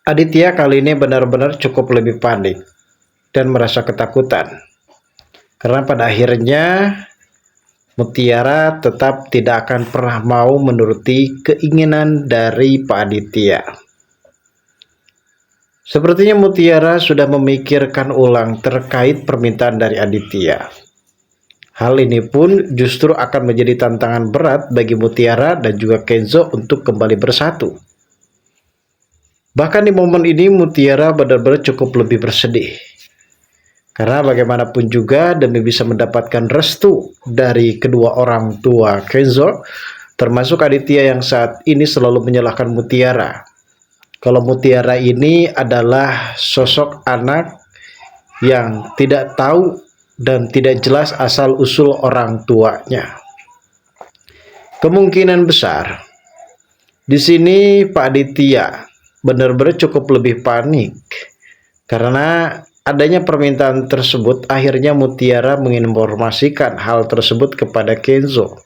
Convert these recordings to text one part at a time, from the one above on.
Aditya kali ini benar-benar cukup lebih panik dan merasa ketakutan. Karena pada akhirnya Mutiara tetap tidak akan pernah mau menuruti keinginan dari Pak Aditya. Sepertinya Mutiara sudah memikirkan ulang terkait permintaan dari Aditya. Hal ini pun justru akan menjadi tantangan berat bagi Mutiara dan juga Kenzo untuk kembali bersatu. Bahkan di momen ini Mutiara benar-benar cukup lebih bersedih. Karena bagaimanapun juga demi bisa mendapatkan restu dari kedua orang tua Kenzo, termasuk Aditya yang saat ini selalu menyalahkan Mutiara. Kalau Mutiara ini adalah sosok anak yang tidak tahu dan tidak jelas asal-usul orang tuanya. Kemungkinan besar di sini Pak Aditya benar-benar cukup lebih panik karena adanya permintaan tersebut. Akhirnya Mutiara menginformasikan hal tersebut kepada Kenzo.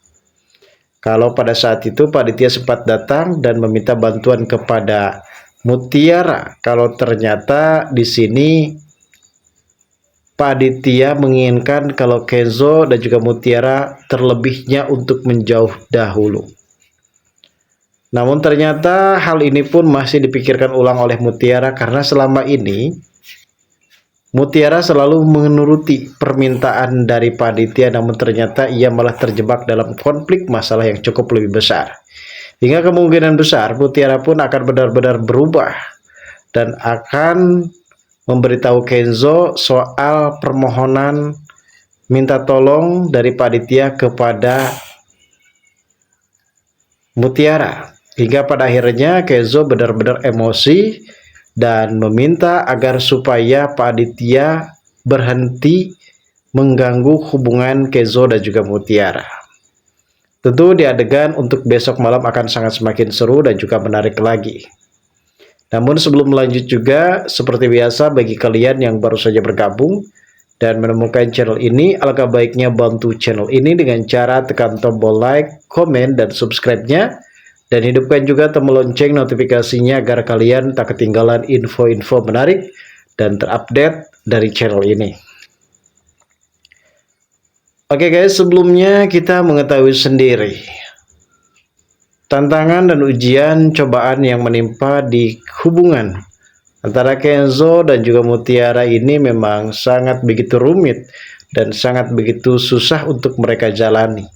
Kalau pada saat itu Pak Aditya sempat datang dan meminta bantuan kepada Mutiara, kalau ternyata di sini Pak Aditya menginginkan kalau Kenzo dan juga Mutiara terlebihnya untuk menjauh dahulu. Namun ternyata hal ini pun masih dipikirkan ulang oleh Mutiara karena selama ini Mutiara selalu menuruti permintaan dari Pak Aditya, namun ternyata ia malah terjebak dalam konflik masalah yang cukup lebih besar. Hingga kemungkinan besar Mutiara pun akan benar-benar berubah dan akan memberitahu Kenzo soal permohonan minta tolong dari Pak Aditya kepada Mutiara. Hingga pada akhirnya Kenzo benar-benar emosi dan meminta agar supaya Pak Aditya berhenti mengganggu hubungan Kenzo dan juga Mutiara. Tentu di adegan untuk besok malam akan sangat semakin seru dan juga menarik lagi. Namun sebelum lanjut juga, seperti biasa bagi kalian yang baru saja bergabung dan menemukan channel ini, alangkah baiknya bantu channel ini dengan cara tekan tombol like, komen, dan subscribe-nya. Dan hidupkan juga tombol lonceng notifikasinya agar kalian tak ketinggalan info-info menarik dan terupdate dari channel ini. Oke guys, sebelumnya kita mengetahui sendiri tantangan dan ujian cobaan yang menimpa di hubungan antara Kenzo dan juga Mutiara ini memang sangat begitu rumit dan sangat begitu susah untuk mereka jalani.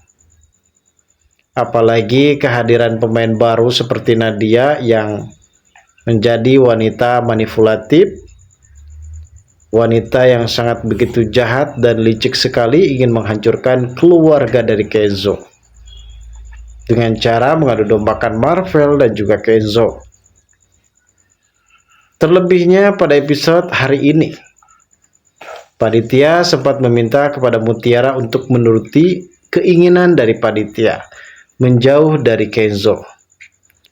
Apalagi kehadiran pemain baru seperti Nadia yang menjadi wanita manipulatif, wanita yang sangat begitu jahat dan licik sekali ingin menghancurkan keluarga dari Kenzo dengan cara mengadu dombakan Marvel dan juga Kenzo. Terlebihnya pada episode hari ini, Pak Aditya sempat meminta kepada Mutiara untuk menuruti keinginan dari Pak Aditya menjauh dari Kenzo.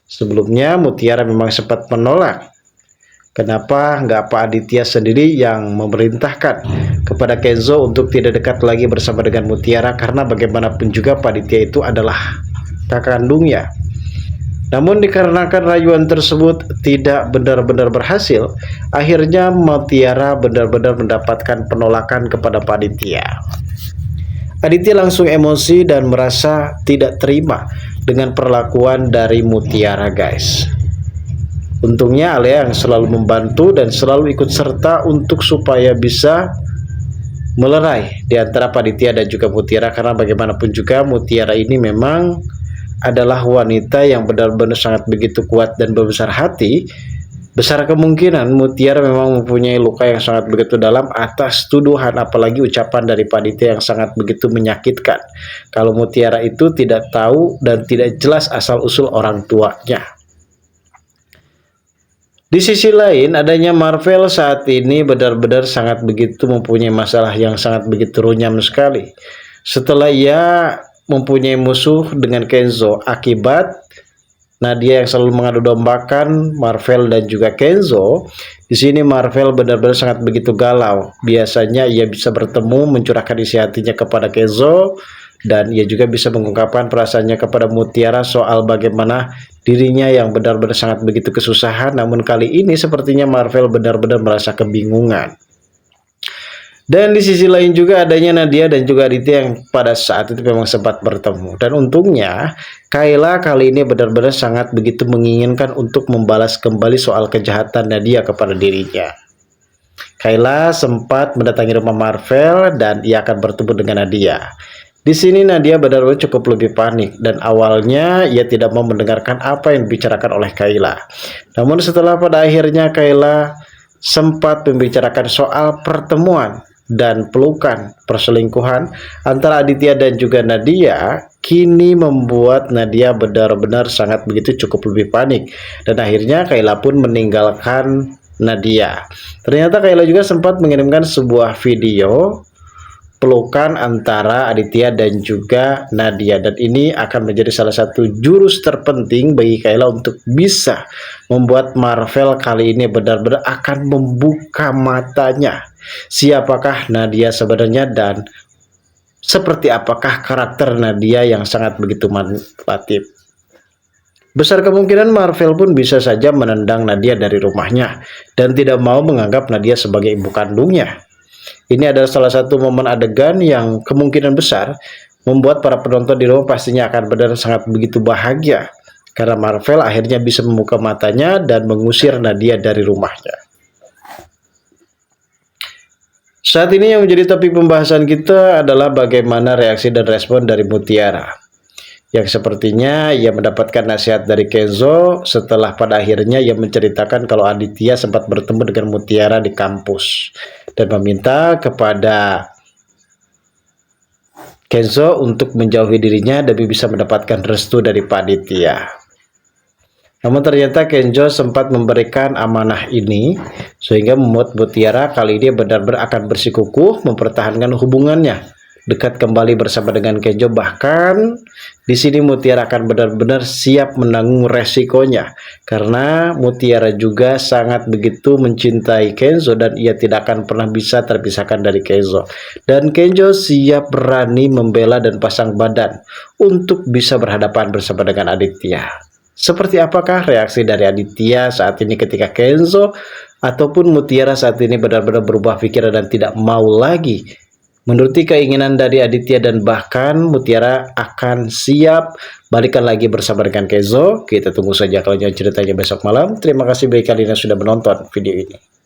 Sebelumnya Mutiara memang sempat menolak. Kenapa nggak Pak Aditya sendiri yang memerintahkan kepada Kenzo untuk tidak dekat lagi bersama dengan Mutiara, karena bagaimanapun juga Pak Aditya itu adalah kakak kandungnya. Namun dikarenakan rayuan tersebut tidak benar-benar berhasil, akhirnya Mutiara benar-benar mendapatkan penolakan kepada Pak Aditya. Aditya langsung emosi dan merasa tidak terima dengan perlakuan dari Mutiara guys. Untungnya Alia yang selalu membantu dan selalu ikut serta untuk supaya bisa melerai di antara Pak Aditya dan juga Mutiara, karena bagaimanapun juga Mutiara ini memang adalah wanita yang benar-benar sangat begitu kuat dan berbesar hati. Besar kemungkinan Mutiara memang mempunyai luka yang sangat begitu dalam atas tuduhan, apalagi ucapan dari Pak Aditya yang sangat begitu menyakitkan. Kalau Mutiara itu tidak tahu dan tidak jelas asal-usul orang tuanya. Di sisi lain, adanya Marvel saat ini benar-benar sangat begitu mempunyai masalah yang sangat begitu runyam sekali. Setelah ia mempunyai musuh dengan Kenzo akibat Nadia yang selalu mengadu dombakan Marvel dan juga Kenzo. Di sini Marvel benar-benar sangat begitu galau. Biasanya ia bisa bertemu, mencurahkan isi hatinya kepada Kenzo, dan ia juga bisa mengungkapkan perasaannya kepada Mutiara soal bagaimana dirinya yang benar-benar sangat begitu kesusahan. Namun kali ini sepertinya Marvel benar-benar merasa kebingungan. Dan di sisi lain juga adanya Nadia dan juga Aditya yang pada saat itu memang sempat bertemu. Dan untungnya Kayla kali ini benar-benar sangat begitu menginginkan untuk membalas kembali soal kejahatan Nadia kepada dirinya. Kayla sempat mendatangi rumah Marvel dan ia akan bertemu dengan Nadia. Di sini Nadia benar-benar cukup lebih panik dan awalnya ia tidak mau mendengarkan apa yang dibicarakan oleh Kayla. Namun setelah pada akhirnya Kayla sempat membicarakan soal pertemuan dan pelukan perselingkuhan antara Aditya dan juga Nadia, kini membuat Nadia benar-benar sangat begitu cukup lebih panik. Dan akhirnya Kayla pun meninggalkan Nadia. Ternyata Kayla juga sempat mengirimkan sebuah video pelukan antara Aditya dan juga Nadia, dan ini akan menjadi salah satu jurus terpenting bagi Kayla untuk bisa membuat Marvel kali ini benar-benar akan membuka matanya siapakah Nadia sebenarnya dan seperti apakah karakter Nadia yang sangat begitu manipulatif. Besar kemungkinan Marvel pun bisa saja menendang Nadia dari rumahnya dan tidak mau menganggap Nadia sebagai ibu kandungnya. Ini adalah salah satu momen adegan yang kemungkinan besar membuat para penonton di rumah pastinya akan benar sangat begitu bahagia karena Marvel akhirnya bisa membuka matanya dan mengusir Nadia dari rumahnya. Saat ini yang menjadi topik pembahasan kita adalah bagaimana reaksi dan respon dari Mutiara, yang sepertinya ia mendapatkan nasihat dari Kenzo setelah pada akhirnya ia menceritakan kalau Aditya sempat bertemu dengan Mutiara di kampus dan meminta kepada Kenzo untuk menjauhi dirinya demi bisa mendapatkan restu dari Pak Aditya. Namun ternyata Kenzo sempat memberikan amanah ini sehingga membuat Mutiara kali ini benar-benar akan bersikukuh mempertahankan hubungannya dekat kembali bersama dengan Kenzo. Bahkan di sini Mutiara akan benar-benar siap menanggung resikonya karena Mutiara juga sangat begitu mencintai Kenzo dan ia tidak akan pernah bisa terpisahkan dari Kenzo. Dan Kenzo siap berani membela dan pasang badan untuk bisa berhadapan bersama dengan Aditya. Seperti apakah reaksi dari Aditya saat ini ketika Kenzo ataupun Mutiara saat ini benar-benar berubah pikiran dan tidak mau lagi menuruti keinginan dari Aditya dan bahkan Mutiara akan siap balikan lagi bersama dengan Kenzo? Kita tunggu saja kalau ceritanya besok malam. Terima kasih bagi kalian yang sudah menonton video ini.